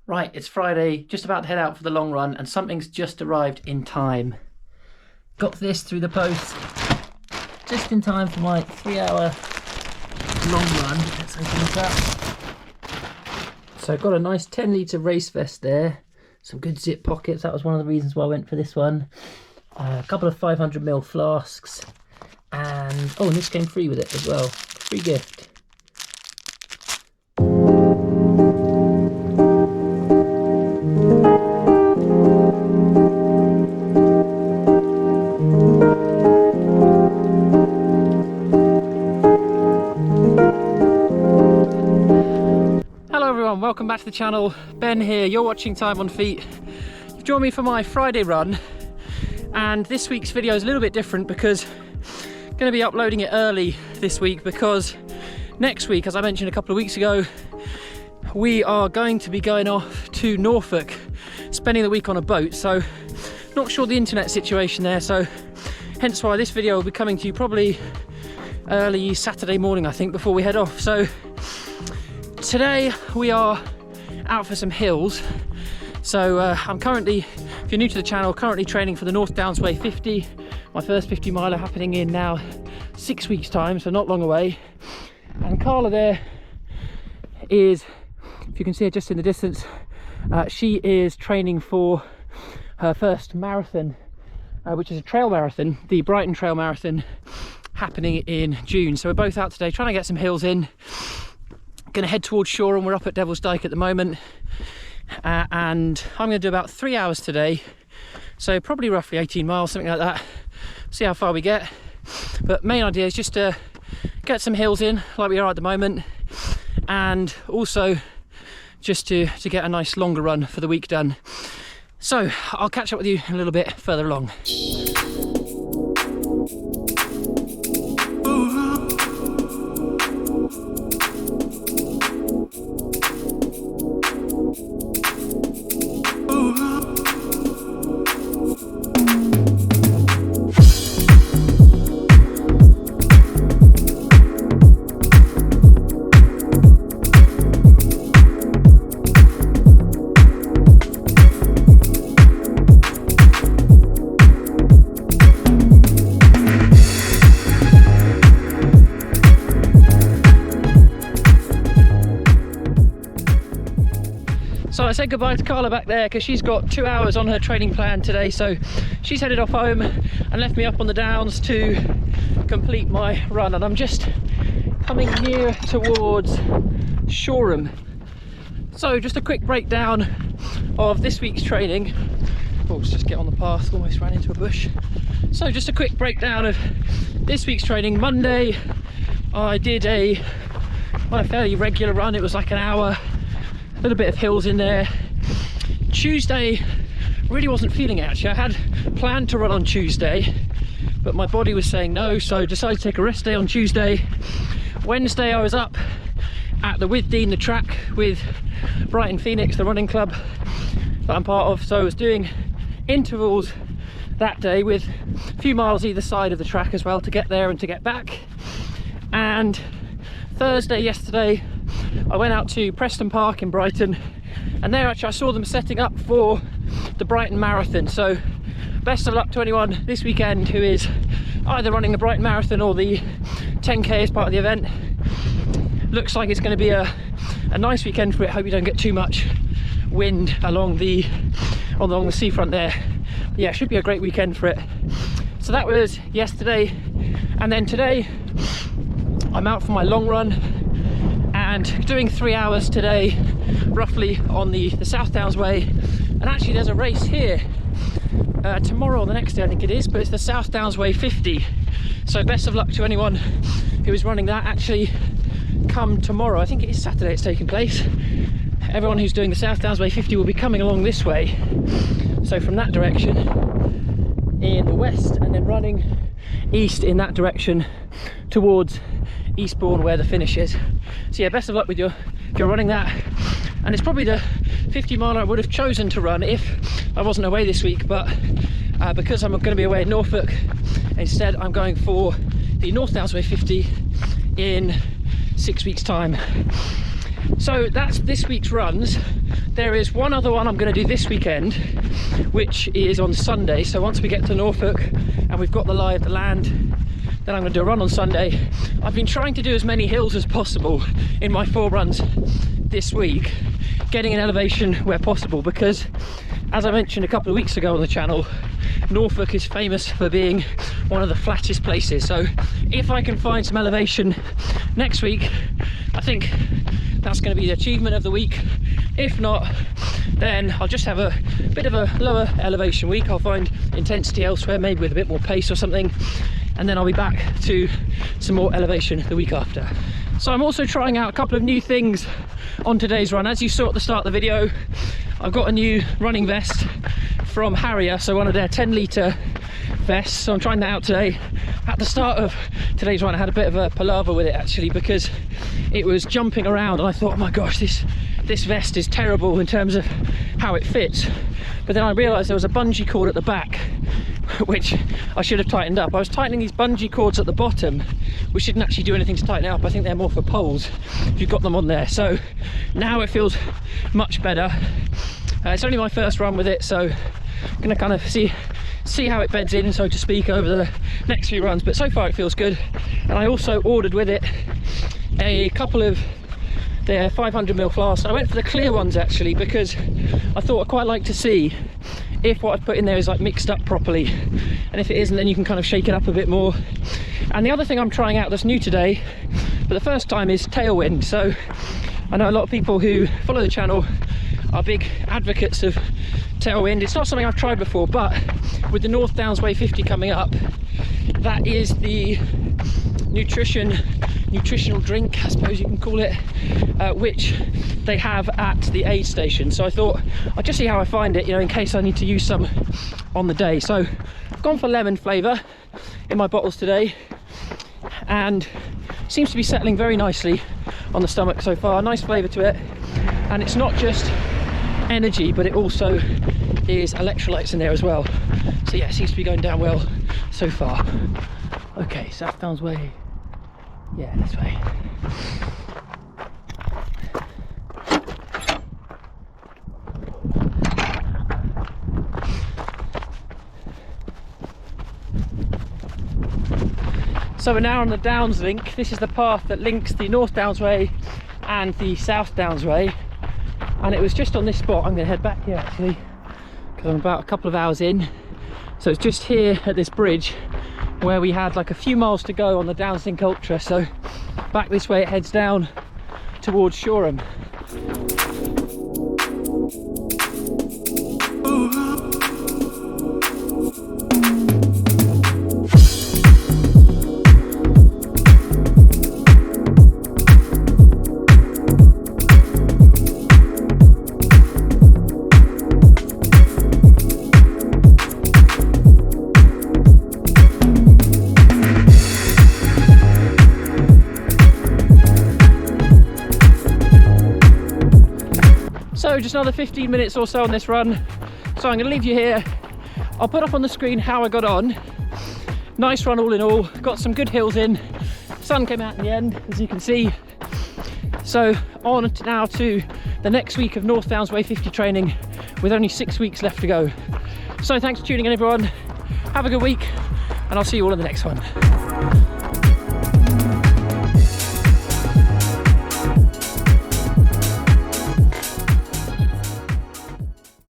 Right, it's Friday, just about to head out for the long run, and something's just arrived in time. Got this through the post, just in time for my 3-hour long run. Let's open this up. So I've got a nice 10-litre race vest there, some good zip pockets, that was one of the reasons why I went for this one. A couple of 500ml flasks, and oh, and this came free with it as well, free gift. Welcome back to the channel. Ben here, you're watching Time on Feet. You've joined me for my Friday run, and this week's video is a little bit different because I'm going to be uploading it early this week, because next week, as I mentioned a couple of weeks ago, we are going to be going off to Norfolk, spending the week on a boat. So not sure the internet situation there, so hence why this video will be coming to you probably early Saturday morning, I think, before we head off. So today we are out for some hills. So I'm currently, if you're new to the channel, currently training for the North Downs 50. My first 50 miler happening in now 6 weeks time, so not long away. And Carla there is, if you can see her just in the distance, she is training for her first marathon, which is a trail marathon, the Brighton Trail Marathon, happening in June. So we're both out today trying to get some hills in. Going to head towards Shoreham. We're up at Devil's Dyke at the moment, and I'm going to do about 3 hours today, so probably roughly 18 miles, something like that. See how far we get, but main idea is just to get some hills in like we are at the moment, and also just to get a nice longer run for the week done. So I'll catch up with you a little bit further along. So I said goodbye to Carla back there because she's got 2 hours on her training plan today, so she's headed off home and left me up on the downs to complete my run, and I'm just coming near towards Shoreham. So just a quick breakdown of this week's training. Oh, let's just get on the path, almost ran into a bush. So just a quick breakdown of this week's training. Monday I did a fairly regular run, it was like an hour. A little bit of hills in there. Tuesday really wasn't feeling it actually. I had planned to run on Tuesday, but my body was saying no, so decided to take a rest day on Tuesday. Wednesday I was up at the With Dean, the track with Brighton Phoenix, the running club that I'm part of, so I was doing intervals that day with a few miles either side of the track as well to get there and to get back. And Thursday, yesterday, I went out to Preston Park in Brighton, and there actually I saw them setting up for the Brighton Marathon. So best of luck to anyone this weekend who is either running the Brighton Marathon or the 10k as part of the event. Looks like it's going to be a nice weekend for it. Hope you don't get too much wind along the seafront there. Yeah, it should be a great weekend for it. So that was yesterday, and then today I'm out for my long run and doing 3 hours today roughly on the South Downs Way. And actually there's a race here tomorrow or the next day I think it is, but it's the South Downs 50. So best of luck to anyone who is running that. Actually come tomorrow, I think it is Saturday it's taking place. Everyone who's doing the South Downs 50 will be coming along this way, so from that direction in the west, and then running east in that direction towards Eastbourne where the finish is. So yeah, best of luck with if you're running that. And it's probably the 50 mile I would have chosen to run if I wasn't away this week, but because I'm going to be away in Norfolk, instead I'm going for the North Downs 50 in 6 weeks time. So that's this week's runs. There is one other one I'm going to do this weekend, which is on Sunday. So once we get to Norfolk and we've got the lie of the land, then I'm going to do a run on Sunday. I've been trying to do as many hills as possible in my 4 runs this week, getting an elevation where possible, because as I mentioned a couple of weeks ago on the channel, Norfolk is famous for being one of the flattest places. So if I can find some elevation next week, I think that's going to be the achievement of the week. If not, then I'll just have a bit of a lower elevation week. I'll find intensity elsewhere, maybe with a bit more pace or something, and then I'll be back to some more elevation the week after. So I'm also trying out a couple of new things on today's run. As you saw at the start of the video, I've got a new running vest from Harrier, so one of their 10-litre vests. So I'm trying that out today. At the start of today's run, I had a bit of a palaver with it actually, because it was jumping around and I thought, oh my gosh, this vest is terrible in terms of how it fits. But then I realised there was a bungee cord at the back, which I should have tightened up. I was tightening these bungee cords at the bottom, which didn't actually do anything to tighten it up. I think they're more for poles if you've got them on there. So now it feels much better. It's only my first run with it, so I'm gonna kind of see how it beds in, so to speak, over the next few runs. But so far it feels good. And I also ordered with it a couple of their 500ml flasks. I went for the clear ones actually, because I thought I'd quite like to see if what I've put in there is like mixed up properly, and if it isn't, then you can kind of shake it up a bit more. And the other thing I'm trying out that's new today for the first time is tailwind. So I know a lot of people who follow the channel are big advocates of tailwind. It's not something I've tried before, but with the North Downs Way 50 coming up, that is the nutritional drink, I suppose you can call it, which they have at the aid station. So I thought I'll just see how I find it, you know, in case I need to use some on the day. So I've gone for lemon flavour in my bottles today, and seems to be settling very nicely on the stomach so far. Nice flavour to it, and it's not just energy, but it also is electrolytes in there as well. So yeah, it seems to be going down well so far. Okay, South Downs Way. Yeah, this way. So we're now on the Downslink. This is the path that links the North Downs Way and the South Downs Way. And it was just on this spot. I'm going to head back here actually, because I'm about a couple of hours in. So it's just here at this bridge where we had like a few miles to go on the Downslink Ultra. So back this way it heads down towards Shoreham. So just another 15 minutes or so on this run, so I'm going to leave you here. I'll put up on the screen how I got on. Nice run all in all, got some good hills in, sun came out in the end as you can see. So on now to the next week of North Downs Way 50 training, with only 6 weeks left to go. So thanks for tuning in everyone, have a good week, and I'll see you all in the next one.